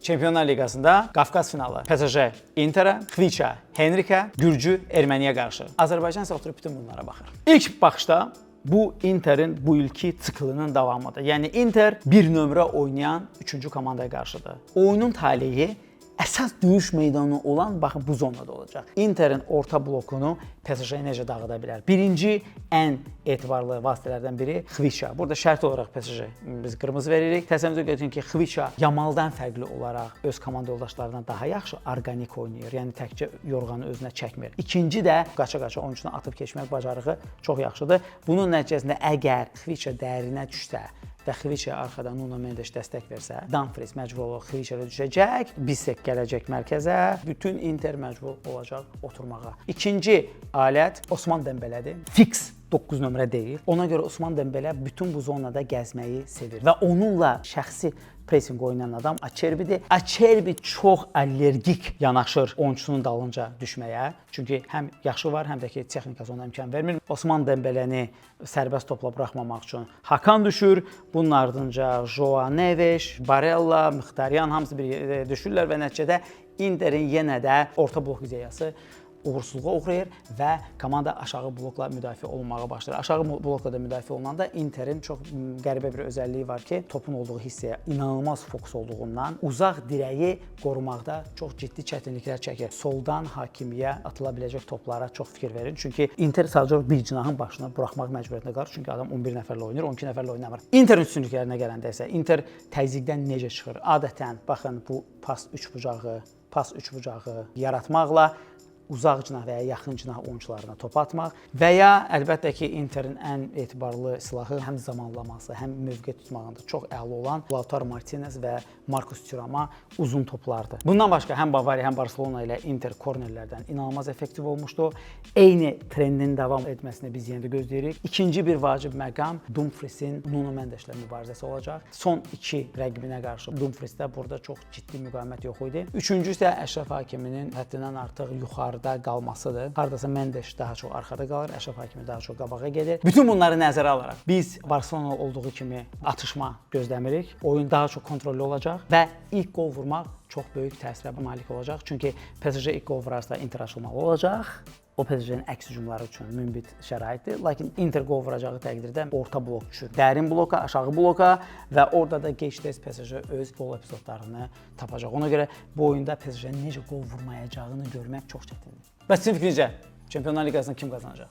Çempionlar Liqasında Qafqaz finalı. PSG Interə, Xviça Henrikə, Gürcü Erməniyə qarşı. Azərbaycan isə oturub bütün bunlara baxır. İlk baxışda bu Interin bu ilki siklinin davamıdır. Yəni Inter bir nömrə oynayan 3-cü komandaya qarşıdır. Oyunun taleyi əsas döyüş meydanı olan baxın bu zonada olacaq. Interin orta blokunu PSG necə dağıda bilər? Birinci ən etibarlı vasitələrdən biri Xviça. Burada şərt olaraq PSG biz qırmızı veririk. Təsəvvür edin ki, Xviça Yamaldan fərqli olaraq öz komanda yoldaşlarından daha yaxşı orqanik oynayır. Yəni təkcə yorğanı özünə çəkmir. İkinci də qaça-qaça oyunçunu atıb keçmək bacarığı çox yaxşıdır. Bunun nəticəsində əgər Xviça dərinə düşsə və Xviçaya arxadan Nuno Mendes dəstək versə, Dumfries məcbur olacaq Xviçaya düşəcək, Bissek gələcək mərkəzə, bütün Inter məcbur olacaq oturmağa. İkinci alət Osman Dembelədir. Fix 9 nömrə deyil. Ona görə Osman Dembelə bütün bu zonada gəzməyi sevir və onunla şəxsi pressing oynayan adam Acerbidir. Acerbi çox allergik yanaşır oyunçunun dalınca düşməyə. Çünki həm yaşı var, həm də ki, texnikası ona imkan vermir. Osman Dembeləni sərbəst topla buraxmamaq üçün Hakan düşür. Bunun ardınca Joao Neves, Barella, Mkhitaryan hamısı bir düşürlər və nəticədə Interin yenə də orta blok ideyası uğursuzluğa uğrayır və komanda aşağı blokla müdafiə olunmağa başlayır. Aşağı blokla da müdafiə olunanda Interin çox qəribə bir özəlliyi var ki, topun olduğu hissəyə inanılmaz fokus olduğundan uzaq dirəyi qorumaqda çox ciddi çətinliklər çəkir. Soldan hakimiyə atıla biləcək toplara çox fikir verin. Çünki Inter sadəcə bir cinahın başına buraxmaq məcburiyyətində qalır. Çünki adam 11 nəfərlə oynayır, 12 nəfərlə oynamır. Interin üstünlüklərinə gələndə isə Inter təzyiqdən necə çıxır? Adətən baxın bu pas üçbucağı yaratmaqla uzaq cinah və ya yaxın cinah oyunçularına top atmaq və ya əlbəttə ki, Interin ən etibarlı silahı həm zamanlaması, həm mövqe tutmağında çox əla olan Lautaro Martinez və Marcus Thuram'a uzun toplardır. Bundan başqa həm Bavariya, həm Barcelona ilə Inter kornerlərdən inanılmaz effektiv olmuşdu. Eyni trendin davam etməsini biz yenə də gözləyirik. İkinci bir vacib məqam Dumfries'in Nuno Mendes'lə mübarizəsi olacaq. Son iki rəqibinə qarşı Dumfries'də burada çox ciddi müqavimət yox idi. Üçüncü isə Əşrəf Hakiminin həddindən artıq yuxarıda qalmasıdır. Hardasa Mendes daha çox arxada qalır, Əşrəf Hakimi daha çox qabağa gedir. Bütün bunları nəzərə alaraq biz Barcelona olduğu kimi atışma gözləmirik. Oyun daha çox kontrollü olacaq və ilk qol vurmaq çox böyük təsirə malik olacaq. Çünki PSG ilk qol vurarsa Inter açılmalı olacaq. O PSG-nin əks hücumları üçün münbit şəraitdir. Lakin Inter qol vuracağı təqdirdə orta blok düşür. Dərin bloka, aşağı bloka və orada da gec-tez PSG öz gol epizodlarını tapacaq. Ona görə bu oyunda PSG-nin necə qol vurmayacağını görmək çox çətindir. Bəs sizin fikrincə Çempionlar Liqasını kim qazanacaq?